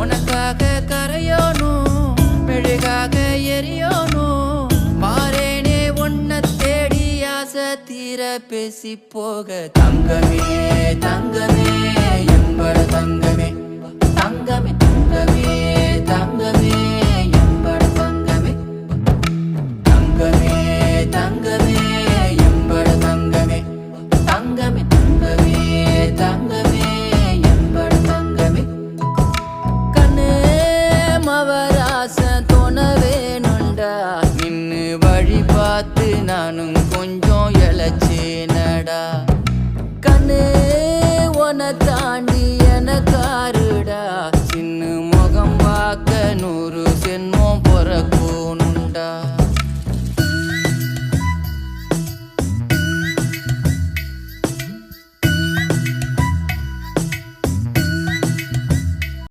உனக்காக கரையோனும் மெழுகாக எரியோனும் மாறேனே உன்னை தேடி ஆசை தீர பேசி போக தங்கமே தங்கமே என்பட தங்கமே